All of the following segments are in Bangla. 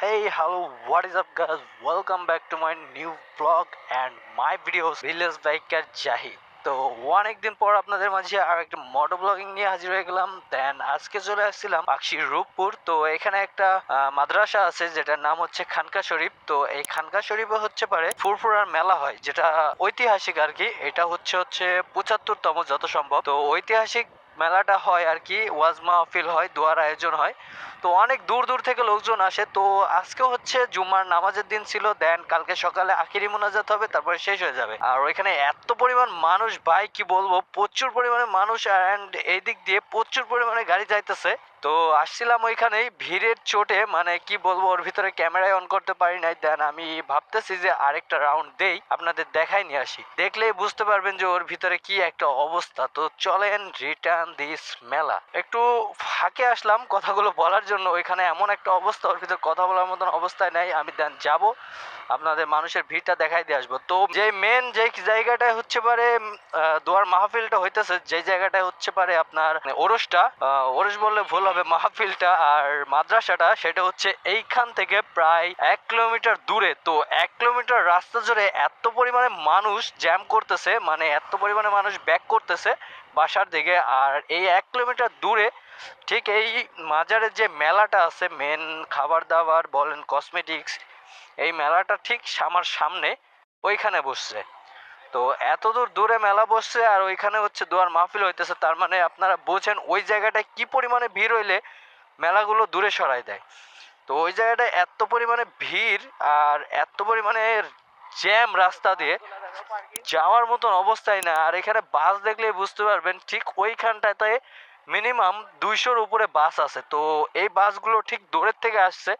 Hey, hello, what is up, guys? Welcome back to my new vlog and my videos, Village Biker Jahid. তো অনেকদিন পর আপনাদের মাঝে আর একটা মোটো ব্লগিং নিয়ে হাজির হয়ে গেলাম। দেন আজকে চলে আসছিলাম পাকশি রূপপুর। তো এখানে একটা মাদ্রাসা আছে যেটার নাম হচ্ছে খানকা শরীফ। তো এই খানকা শরীফে হচ্ছে পারে ফুরফুরার মেলা হয়, যেটা ঐতিহাসিক আর কি। এটা হচ্ছে 75তম যত সম্ভব। তো ঐতিহাসিক মেলাটা হয় আর কি, ওয়াজ মাহফিল হয়, দোয়ার আয়োজন হয়। তো অনেক দূর দূর থেকে লোকজন আসে। তো আজকে হচ্ছে জুম্মার নামাজের দিন ছিল। দেন কালকে সকালে আখিরি মোনাজাত হবে, তারপরে শেষ হয়ে যাবে। আর ওইখানে এত পরিমাণ মানুষ, ভাই কি বলবো, প্রচুর পরিমাণে মানুষ। অ্যান্ড এই দিক দিয়ে প্রচুর পরিমাণে গাড়ি যাইতেছে। তো আসছিলাম ওইখানেই ভিড়ের চোটে, মানে কি বলবো, ওর ভিতরে ক্যামেরায় অন করতে পারি নাই। দেন আমি ভাবতেছি যে আরেকটা রাউন্ড দেই, আপনাদের দেখাই নিয়ে আসি, দেখলেই বুঝতে পারবেন যে ওর ভিতরে কি একটা অবস্থা। তো চলেন রিটার্ন দিস মেলা। একটু ফাঁকে আসলাম কথাগুলো বলার জন্য। ওইখানে এমন একটা অবস্থা, ওর ভিতরে কথা বলার মতন অবস্থায় নাই। আমি দেন যাব, আপনাদের মানুষের ভিড়টা দেখাই দিয়ে আসবো। তো যে মেন যে জায়গাটায় হচ্ছে পারে দোয়ার মাহফিলটা হইতেছে, যে জায়গাটায় হচ্ছে পারে আপনার ওরসটা, ওরস বললে ভুল হবে, মাহফিলটা আর মাদ্রাসাটা, সেটা হচ্ছে এইখান থেকে প্রায় 1 কিলোমিটার দূরে। তো 1 কিলোমিটার রাস্তা জুড়ে এত পরিমাণে মানুষ জ্যাম করতেছে, মানে এত পরিমাণে মানুষ ব্যাক করতেছে বাসার দিকে। আর এই 1 কিলোমিটার দূরে ঠিক এই মাজারের যে মেলাটা আছে, মেন খাবার দাবার বলেন, কসমেটিক্স, এই মেলাটা ঠিক আমার সামনে ওইখানে বসছে। তো এত দূর দূরে মেলা বসছে আর ওইখানে হচ্ছে দোয়ার মাহফিল হইতেছে। তার মানে আপনারা বোঝেন ওই জায়গাটায় কি পরিমাণে ভিড় হইলে মেলাগুলো দূরে সরাই দেয়। তো ওই জায়গাটায় এত পরিমাণে ভিড় আর এত পরিমাণে জ্যাম, রাস্তা দিয়ে যাওয়ার মতন অবস্থায় না। আর এখানে বাস দেখলে বুঝতে পারবেন, ঠিক ওইখানটাতে মিনিমাম 200-র উপরে বাস আছে। তো এই বাসগুলো ঠিক দূরের থেকে আসছে,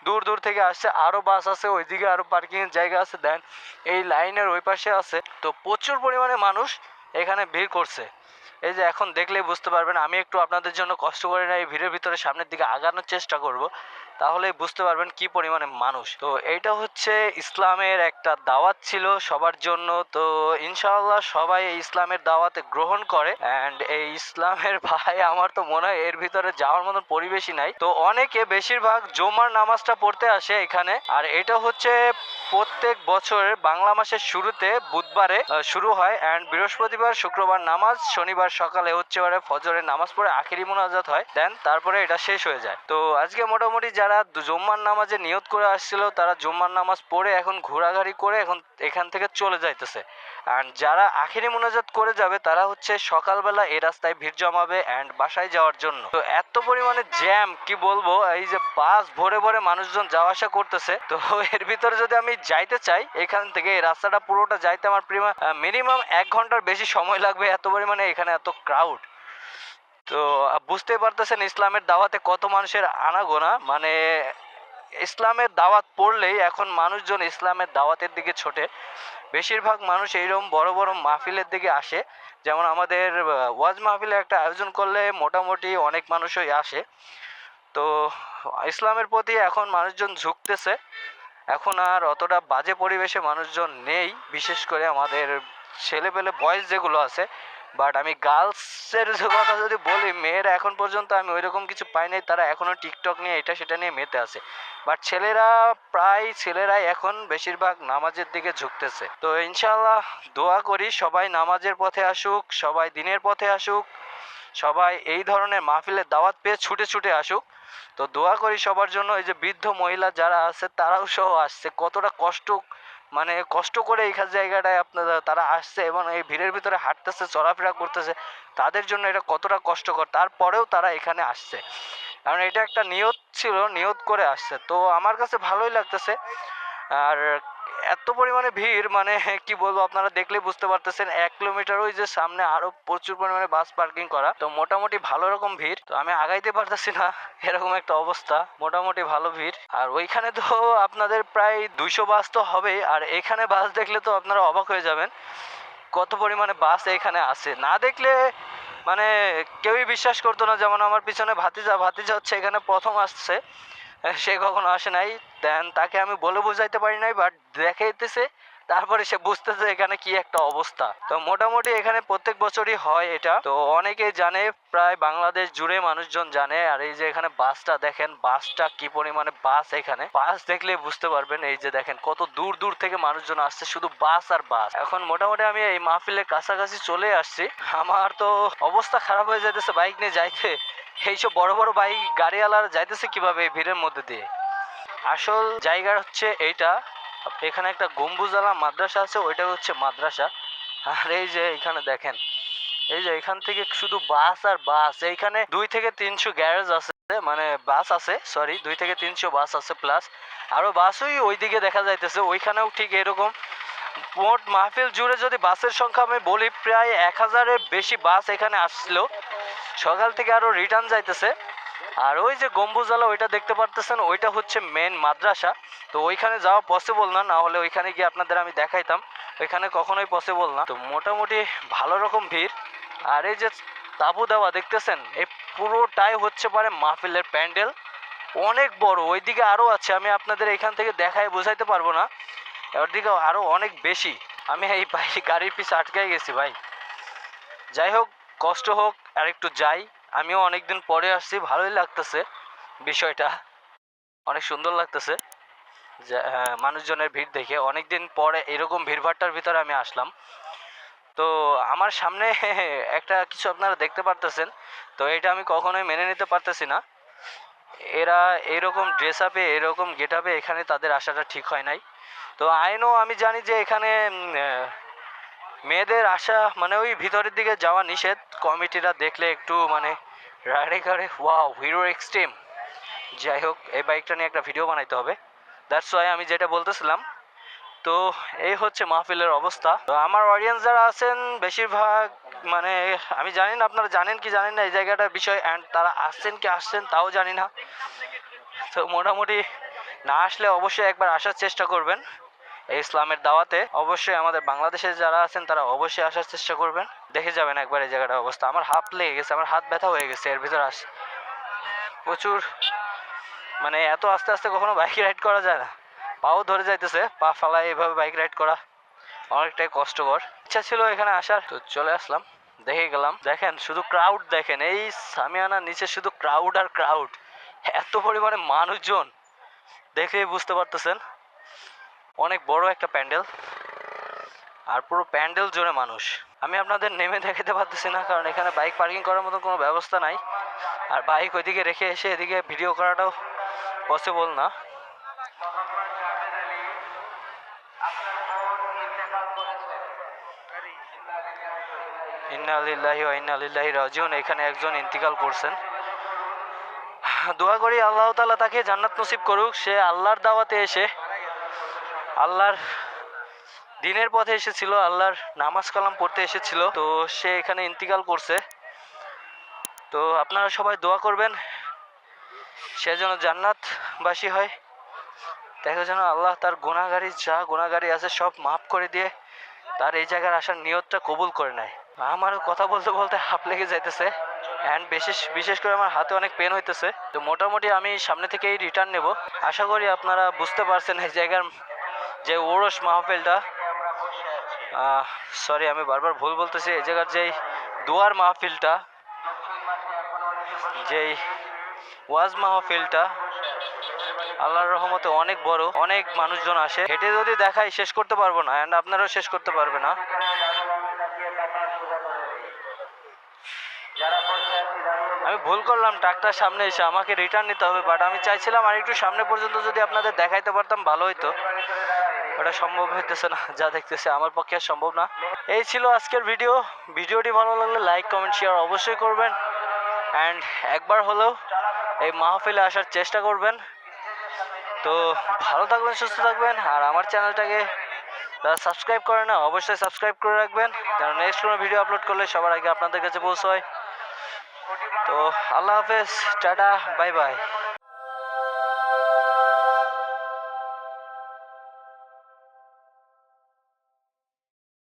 দূর দূর থেকে আসছে। আরো বাস আছে ওইদিকে, আরো পার্কিং এর জায়গা আছে। দেন এই লাইনের ওই পাশে আছে। তো প্রচুর পরিমাণে মানুষ এখানে ভিড় করছে। এই যে এখন দেখলেই বুঝতে পারবেন। আমি একটু আপনাদের জন্য কষ্ট করে না এই ভিড়ের ভিতরে সামনের দিকে আগানোর চেষ্টা করব, তাহলে বুঝতে পারবেন কি পরিমাণে মানুষ। তো এইটা হচ্ছে ইসলামের একটা দাওয়াত ছিল সবার জন্য। তো ইনশাআল্লাহ সবাই এই ইসলামের দাওয়াতে গ্রহণ করে। অ্যান্ড এই ইসলামের ভাই, আমার তো মনে হয় এর ভিতরে যাওয়ার মতন পরিবেশই নাই। তো অনেকে বেশিরভাগ জুমার নামাজটা পড়তে আসে এখানে। আর এটা হচ্ছে প্রত্যেক বছরের বাংলা মাসের শুরুতে বুধবারে শুরু হয়। অ্যান্ড বৃহস্পতিবার, শুক্রবার নামাজ, শনিবার সকালে হচ্ছে ফজরের নামাজ পড়ে আখিরি মোনাজাত হয়। দেন তারপরে এটা শেষ হয়ে যায়। তো আজকে মোটামুটি যারা জুম্মার নামাজে নিয়ত করে আসছিল, তারা জুম্মার নামাজ পড়ে এখন ঘোরাঘুরি করে এখন এখান থেকে চলে যাইতেছে। অ্যান্ড যারা আখিরি মোনাজাত করে যাবে, তারা হচ্ছে সকালবেলা এই রাস্তায় ভিড় জমাবে অ্যান্ড বাসায় যাওয়ার জন্য। তো এত পরিমাণে জ্যাম, কি বলবো, এই যে বাস ভরে ভরে মানুষজন যাওয়া আসা করতেছে। তো এর ভিতরে যদি আমি যাইতে চাই এখান থেকে, এই রাস্তাটা পুরোটা যাইতে আমার মিনিমাম 1 ঘন্টার বেশি সময় লাগবে, এত পরিমাণে এখানে এত ক্রাউড। তো বুঝতেই পারতেছেন ইসলামের দাওয়াতে কত মানুষের আনাগোনা। মানে ইসলামের দাওয়াত পড়লেই এখন মানুষজন ইসলামের দাওয়াতের দিকে ছোটে। বেশিরভাগ মানুষ এইরকম বড় বড় মাহফিলের দিকে আসে। যেমন আমাদের ওয়াজ মাহফিলের একটা আয়োজন করলে মোটামুটি অনেক মানুষই আসে। তো ইসলামের প্রতি এখন মানুষজন ঝুঁকতেছে। এখন আর অতটা বাজে পরিবেশে মানুষজন নেই, বিশেষ করে আমাদের ছেলেপেলে বয়েজ যেগুলো আছে। বাট আমি গার্লসের কথা যদি বলি, মেয়েরা এখন পর্যন্ত আমি ওইরকম কিছু পাই নাই। তারা এখনও টিকটক নিয়ে এটা সেটা নিয়ে মেতে আছে। বাট ছেলেরাই এখন বেশিরভাগ নামাজের দিকে ঝুঁকতেছে। তো ইনশাআল্লাহ দোয়া করি সবাই নামাজের পথে আসুক, সবাই দিনের পথে আসুক, সবাই এই ধরনের মাহফিলের দাওয়াত পেয়ে ছুটে ছুটে আসুক। তো দোয়া করি সবার জন্য। এই যে বৃদ্ধ মহিলা যারা আছে তারাও সহ আসছে, কতটা কষ্ট, মানে কষ্ট করে এই জায়গাটায় তারা আসছে এবং এই ভিড়ের ভিতরে হাঁটতেছে, চলাফেরা করতেছে। তাদের জন্য এটা কতটা কষ্টকর, তারপরেও তারা এখানে আসছে, কারণ এটা একটা নিয়ত ছিল, নিয়ত করে আসছে। তো আমার কাছে ভালোই লাগতেছে। আর এত পরিমাণে ভিড়, মানে কি বলবো, আপনারা দেখলে বুঝতে পারতেছেন। 1 কিলোমিটার ওই যে সামনে আরো প্রচুর পরিমাণে বাস পার্কিং করা। তো মোটামুটি ভালো রকম ভিড়। তো আমি আগাইতে পারতেছি না, এরকম একটা অবস্থা। মোটামুটি ভালো ভিড়। আর ওইখানে তো আপনাদের প্রায় 200 বাস তো হবেই। আর এখানে বাস দেখলে তো আপনারা অবাক হয়ে যাবেন কত পরিমাণে বাস এখানে আছে। না দেখলে মানে কেউই বিশ্বাস করতো না। যেমন আমার পিছনে ভাতিজা হচ্ছে এখানে প্রথম আসছে, সে কখনো আসে নাই। দেন তাকে আমি বলে বোঝাইতে পারি নাই, বাট দেখাইতেছে তারপরে সে বুঝতেছে এখানে কি একটা অবস্থা। তো মোটামুটি এখানে প্রত্যেক বছরই হয় এটা, তো অনেকেই জানে, প্রায় বাংলাদেশ জুড়ে মানুষজন জানে। আর এই যে এখানে বাসটা দেখেন, বাসটা কি পরিমাণে বাস, এখানে বাস দেখলে বুঝতে পারবেন। এই যে দেখেন কত দূর দূর থেকে মানুষজন আসছে, শুধু বাস আর বাস। এখন মোটামুটি আমি এই মাহফিলের কাছাকাছি চলে আসছি, আমার তো অবস্থা খারাপ হয়ে যাইতেছে বাইক নিয়ে যাইতে। এইসব বড় বড় বাইক গাড়িওয়ালারা যাইতেছে কিভাবে এই ভিড়ের মধ্যে দিয়ে। আসল জায়গা হচ্ছে এইটা, এখানে একটা গম্বুজওয়ালা মাদ্রাসা আছে, ওইটা হচ্ছে মাদ্রাসা। আর এই যে এখানে দেখেন, এই যে এখান থেকে শুধু বাস আর বাস। এইখানে 2 থেকে 300 গ্যারেজ আছে, মানে বাস আছে, সরি 2 থেকে 300 বাস আছে, প্লাস আরো বাসই ওইদিকে দেখা যাইতেছে, ওইখানেও ঠিক এরকম। মোট মাহফিল জুড়ে যদি বাসের সংখ্যা আমি বলি, প্রায় 1000-এর বেশি বাস এখানে আসছিল সকাল থেকে, আরো রিটার্ন যাইতেছে। আর ওই যে গম্বুজওয়ালা ওইটা দেখতে পারতেছেন, ওইটা হচ্ছে মেন মাদ্রাসা। তো ওইখানে যাওয়া পসিবল না, না হলে ওইখানে গিয়ে আপনাদের আমি দেখাইতাম। ওইখানে কখনোই পসিবল না। তো মোটামুটি ভালো রকম ভিড়। আর এই যে তাঁবু দেওয়া দেখতেছেন, এই পুরোটাই হচ্ছে পারে মাহফিলের প্যান্ডেল, অনেক বড়। ওইদিকে আরো আছে, আমি আপনাদের এখান থেকে দেখায় বোঝাইতে পারবো না, ওইদিকে আরো অনেক বেশি। আমি এই গাড়ির পিছে আটকে গেছি ভাই। যাই হোক, কষ্ট হোক, আর একটু যাই। আমিও অনেকদিন পরে আসছি, ভালোই লাগতেছে বিষয়টা, অনেক সুন্দর লাগতেছে। মানুষজনের ভিড় দেখে অনেকদিন পরে এরকম ভিড়ভাট্টার ভিতরে আমি আসলাম। তো আমার সামনে একটা কিছু আপনারা দেখতে পারতেছেন, তো এটা আমি কখনোই মেনে নিতে পারতেছি না। এরা এরকম ড্রেস আপে, এরকম গেট আপে এখানে তাদের আসাটা ঠিক হয় নাই। তো আমি জানি যে এখানে মেয়েদের আসা মানে ওই ভিতরের দিকে যাওয়া নিষেধ। কমিটিরা দেখলে একটু মানে রাইডে গাড়ে, ওয়াও হিরো এক্সট্রিম। যাই হোক, এই বাইকটা নিয়ে একটা ভিডিও বানাইতে হবে, দ্যাটস ওয়াই আমি যেটা বলতেছিলাম। তো এই হচ্ছে মাহফিলের অবস্থা। তো আমার অডিয়েন্স যারা আছেন বেশিরভাগ, মানে আমি জানি না আপনারা জানেন কি জানেন না এই জায়গাটার বিষয়, অ্যান্ড তারা আসছেন কি আসছেন তাও জানি না। তো মোটামুটি না আসলে অবশ্যই একবার আসার চেষ্টা করবেন এই ইসলামের দাওয়াতে। অবশ্যই আমাদের বাংলাদেশে যারা আছেন তারা অবশ্যই আসার চেষ্টা করবেন, দেখে যাবেন একবার এই জায়গাটার অবস্থা। আমার হাত লেগে গেছে, আমার হাত ব্যথা হয়ে গেছে এর ভিতরে প্রচুর, মানে এত আস্তে আস্তে কখনো বাইক রাইড করা যায় না, পাও ধরে যাইতেছে, পা ফালায় এভাবে বাইক রাইড করা অনেকটাই কষ্টকর। ইচ্ছা ছিল এখানে আসার, তো চলে আসলাম, দেখে গেলাম। দেখেন শুধু ক্রাউড, দেখেন এই সামিয়ানার নিচে শুধু ক্রাউড আর ক্রাউড, এত পরিমাণে মানুষজন, দেখেই বুঝতে পারতেছেন অনেক বড় একটা প্যান্ডেল, আর পুরো প্যান্ডেল জুড়ে মানুষ। আমি আপনাদের নেমে দেখাতে পারতেছি না, কারণ এখানে বাইক পার্কিং করার মতো কোনো ব্যবস্থা নাই, আর বাইক ওইদিকে রেখে এসে এদিকে ভিডিও করাটাও পসিবল না। ইন্না লিল্লাহি ওয়া ইন্না ইলাইহি রাজিউন। এখানে একজন ইন্তিকাল করছেন, দোয়া করি আল্লাহ তাআলা তাকে জান্নাত নসিব করুক। সে আল্লাহর দাওয়াতে এসে, আল্লাহর দিনের পথে এসেছিল, আল্লাহর নামাজ কালাম পড়তে এসেছিল, তো সে এখানে ইন্তিকাল করছে। তো আপনারা সবাই দোয়া করবেন সে যেন জান্নাতবাসী হয়, দেখো যেন আল্লাহ তার গুনাহগারি আছে সব মাফ করে দিয়ে তার এই জায়গার আসার নিয়তটা কবুল করে নেয়। আমারও কথা বলতে বলতে হাঁপ লেগে যাইতেছে, অ্যান্ড বিশেষ করে আমার হাতে অনেক পেন হইতেছে। তো মোটামুটি আমি সামনে থেকেই রিটার্ন নেব। আশা করি আপনারা বুঝতে পারছেন এই জায়গার যে ওরস মাহফিলটা, সরি আমি বারবার ভুল বলতেছি, এই জায়গার যেই দোয়ার মাহফিলটা, যেই ওয়াজ মাহফিলটা, আল্লাহর রহমতে অনেক বড়, অনেক মানুষজন আসে। হেঁটে যদি দেখাই শেষ করতে পারবো না, অ্যান্ড আপনারাও শেষ করতে পারবে না। আমি ভুল করলাম, ট্রাকটার সামনে এসে আমাকে রিটার্ন নিতে হবে, বাট আমি চাইছিলাম আর একটু সামনে পর্যন্ত যদি আপনাদের দেখাইতে পারতাম ভালো হইতো, ওটা সম্ভব হইতেছে না, যা দেখতেছে আমার পক্ষে আর সম্ভব না। এই ছিল আজকের ভিডিওটি ভালো লাগলে লাইক কমেন্ট শেয়ার অবশ্যই করবেন, অ্যান্ড একবার হলেও এই মাহফিলে আসার চেষ্টা করবেন। তো ভালো থাকবেন, সুস্থ থাকবেন, আর আমার চ্যানেলটাকে যারা সাবস্ক্রাইব করে না অবশ্যই সাবস্ক্রাইব করে রাখবেন, কারণ নেক্সট কোনো ভিডিও আপলোড করলে সবার আগে আপনাদের কাছে পৌঁছয়। তো আল্লাহ হাফেজ, টাটা, বাই বাই।